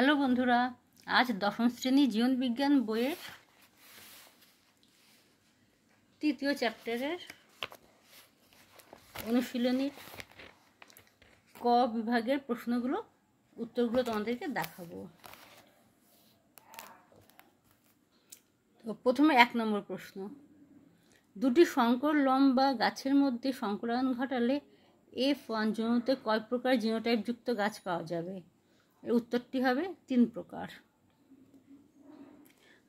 Hello বন্ধুরা, আজ দশম শ্রেণী জীবনবিজ্ঞান বইয়ের তৃতীয় চ্যাপ্টারের অনুশীলনীর ক বিভাগের উত্তরগুলো তোমাদেরকে দেখাবো। তো প্রথমে 1 নম্বর প্রশ্ন, দুটি সংকর লম্বা গাছের মধ্যে সংকরায়ন ঘটালে F1 জনুতে কয় প্রকার জিনোটাইপ যুক্ত গাছ পাওয়া যাবে? এর উত্তরটি হবে 3 প্রকার।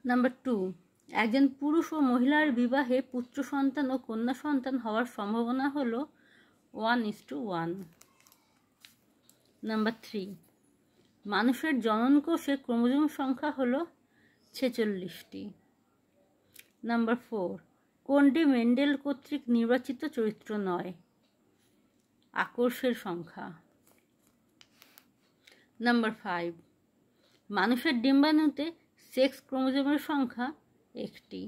নাম্বার 2, একজন পুরুষ ও মহিলার বিবাহে পুত্র সন্তান ও কন্যা সন্তান হওয়ার সম্ভাবনা হলো 1:1। নাম্বার 3, মানুষের জননকোষে ক্রোমোজোম সংখ্যা হলো 46টি। নাম্বার 4, কোনটি মেন্ডেল কর্তৃক নির্বাচিত চরিত্র নয়? আকর্ষের সংখ্যা। নাম্বার 5, মানুষের ডিম্বাণুতে সেক্স ক্রোমোজোমের সংখ্যা 1টি।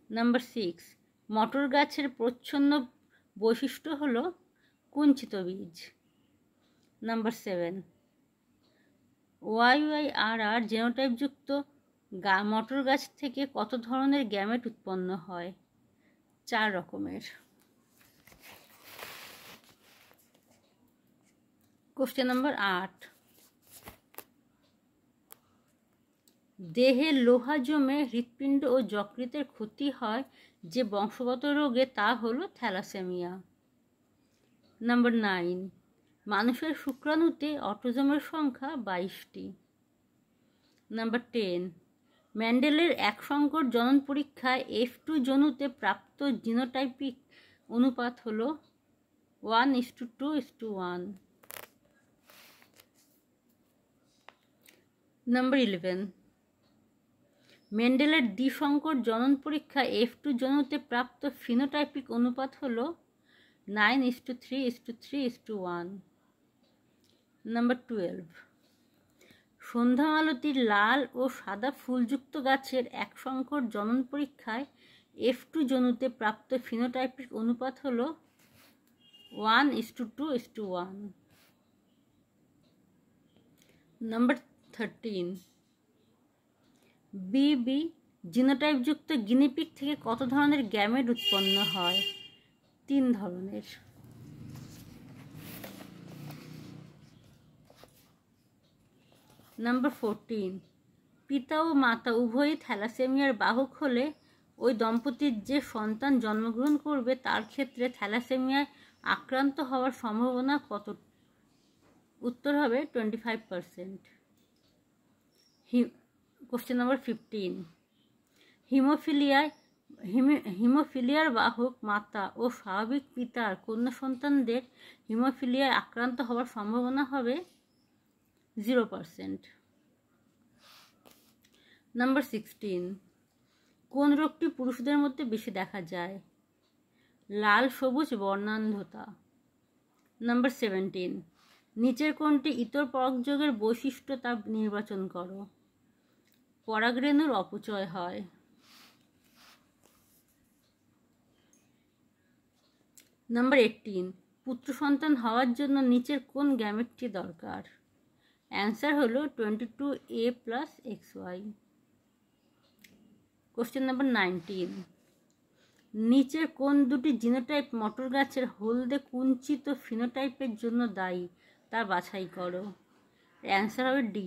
নাম্বার 6, মটর গাছের প্রচ্ছন্ন বৈশিষ্ট্য হলো কুঞ্চিত বীজ। নাম্বার 7, YYRR জেনোটাইপ যুক্ত মটর গাছ থেকে কত ধরনের গ্যামেট উৎপন্ন হয়? 4 রকমের। কোশ্চেন নাম্বার 8, দেহে লোহা জমে হৃৎপিণ্ড ও যকৃতের ক্ষতি হয় যে বংশগত রোগে, তা হলো থ্যালাসেমিয়া। নাম্বার 9, মানুষের শুক্রাণুতে অটোজোমের সংখ্যা 22টি। নাম্বার 10, মেন্ডেলের এক সংকর জনন পরীক্ষায় F2 জনুতে প্রাপ্ত জিনোটাইপিক অনুপাত হলো 1:2:1। নাম্বার 11, মেন্ডেলের দ্বিসংকর জনন পরীক্ষায় F2 জনুতে প্রাপ্ত ফিনোটাইপিক অনুপাত হলো 9:3:3:1। নাম্বার 12, সন্ধ্যামালতির লাল ও সাদা ফুলযুক্ত গাছের এক সংকর জনন পরীক্ষায় F2 জনুতে প্রাপ্ত ফিনোটাইপিক অনুপাত হলো 1:2:1। নাম্বার 13, BB জিনোটাইপ যুক্ত গিনিপিগ থেকে কত ধরনের গ্যামেট উৎপন্ন হয়? 3 ধরনের। নাম্বার 14, পিতা ও মাতা উভয়ই থ্যালাসেমিয়ার বাহক হলে ওই দম্পতির যে সন্তান জন্মগ্রহণ করবে তার ক্ষেত্রে থ্যালাসেমিয়ায় আক্রান্ত হওয়ার সম্ভাবনা কত? উত্তর হবে 25%। কোশ্চেন নাম্বার 15, হিমোফিলিয়ার বাহক মাতা ও স্বাভাবিক পিতার কন্যা সন্তানদের হিমোফিলিয়ায় আক্রান্ত হওয়ার সম্ভাবনা হবে 0%। নাম্বার 16, কোন রোগটি পুরুষদের মধ্যে বেশি দেখা যায়? লাল সবুজ বর্ণান্ধতা। নাম্বার 17, নিচের কোনটি ইতর পরাগযোগের বৈশিষ্ট্য তা নির্বাচন করো? পরাগরেণুর অপচয় হয়। নাম্বার 18, পুত্র সন্তান হওয়ার জন্য নিচের কোন গ্যামেটটি দরকার? অ্যান্সার হলো 22A+XY। কোশ্চেন নাম্বার 19, নিচের কোন দুটি জিনোটাইপ মটর গাছের হলদে কুঞ্চিত ফিনোটাইপের জন্য দায়ী তা বাছাই করো? অ্যান্সার হবে D।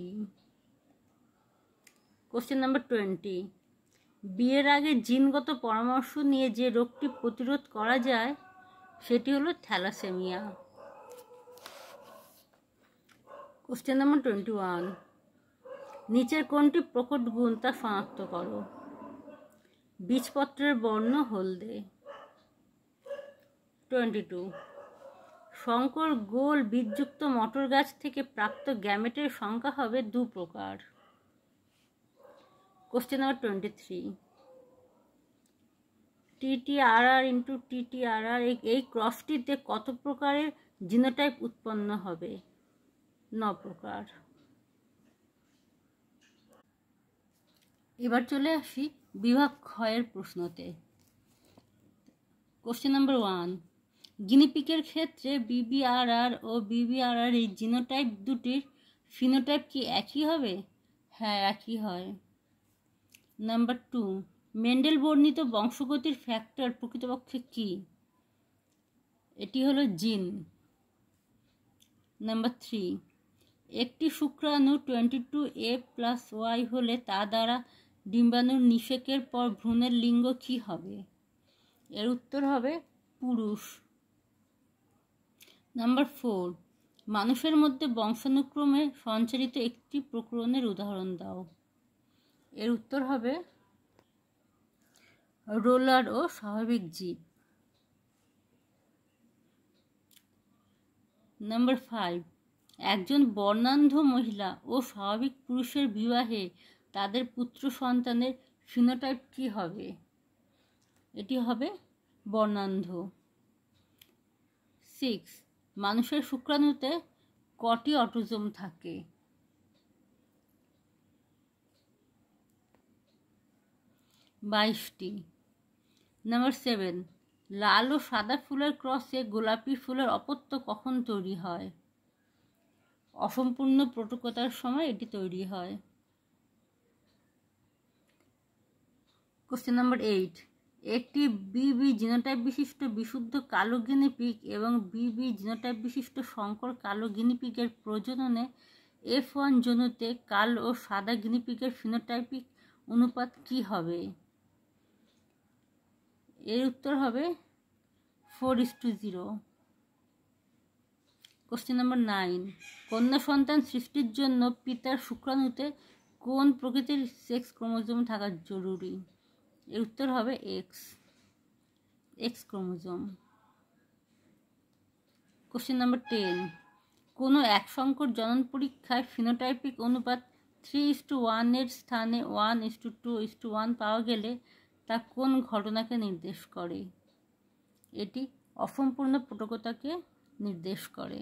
কোশ্চেন নাম্বার 20, বিয়ের আগে জিনগত পরামর্শ নিয়ে যে রোগটি প্রতিরোধ করা যায় সেটি হলো থ্যালাসেমিয়া। কোশ্চেন নাম্বার 21, নিচের কোনটি প্রকট গুণ তা শনাক্ত করো? বীজপত্রের বর্ণ হলদে। 22, সংকর গোল বীজযুক্ত মটর গাছ থেকে প্রাপ্ত গ্যামেটের সংখ্যা হবে 2 প্রকার। কোশ্চেন নাম্বার 23, TTRR এই ক্রসটিতে কত প্রকারের জিনোটাইপ উৎপন্ন হবে? 9 প্রকার। এবার চলে আসি বিভাগ ক্ষয়ের প্রশ্নতে। কোশ্চেন নাম্বার 1, গিনিপিগের ক্ষেত্রে BBRR ও BBRR এই জিনোটাইপ দুটির ফিনোটাইপ কি একই হবে? হ্যাঁ, একই হয়। নাম্বার 2, মেন্ডেল বর্ণিত বংশগতির ফ্যাক্টর প্রকৃতপক্ষে কি? এটি হলো জিন। নাম্বার 3, একটি শুক্রাণু 22A+Y হলে তা দ্বারা ডিম্বাণুর নিষেকের পর ভ্রূণের লিঙ্গ কি হবে? এর উত্তর হবে পুরুষ। নাম্বার 4, মানুষের মধ্যে বংশানুক্রমে সঞ্চারিত একটি প্রকরণের উদাহরণ দাও। এর উত্তর হবে রোলার ও স্বাভাবিক জীব। নাম্বার 5, একজন বর্ণান্ধ মহিলা ও স্বাভাবিক পুরুষের বিবাহে তাদের পুত্র সন্তানের ফিনোটাইপ কি হবে? এটি হবে বর্ণান্ধ। 6, মানুষের শুক্রাণুতে কটি অটোজোম থাকে? 22টি। নাম্বার 7, লাল ও সাদা ফুলের ক্রসে গোলাপি ফুলের অপত্য কখন তৈরি হয়? অসম্পূর্ণ প্রটুকতার সময় এটি তৈরি হয়। কোশ্চেন নাম্বার 8, একটি বিবি জিনোটাইপ বিশিষ্ট বিশুদ্ধ কালো গিনিপিগ এবং বিবি জিনোটাইপ বিশিষ্ট সংকর কালো গিনিপিগের প্রজননে F1 জনুতে কালো ও সাদা গিনিপিগের ফিনোটাইপিক অনুপাত কি হবে? এর উত্তর হবে 4:0। কোশ্চেন নাম্বার 9, কন্যা সন্তান সৃষ্টির জন্য পিতার শুক্রাণুতে কোন প্রকৃতির সেক্স ক্রোমোজোম থাকা জরুরি? এর উত্তর হবে এক্স ক্রোমোজোম। কোশ্চেন নাম্বার 10, কোনো এক সংকর জনন পরীক্ষায় ফিনোটাইপিক অনুপাত 3:1 এর স্থানে 1:2:1 পাওয়া গেলে তা কোন ঘটনাকে নির্দেশ করে? এটি অসম্পূর্ণ প্রটুকতাকে নির্দেশ করে।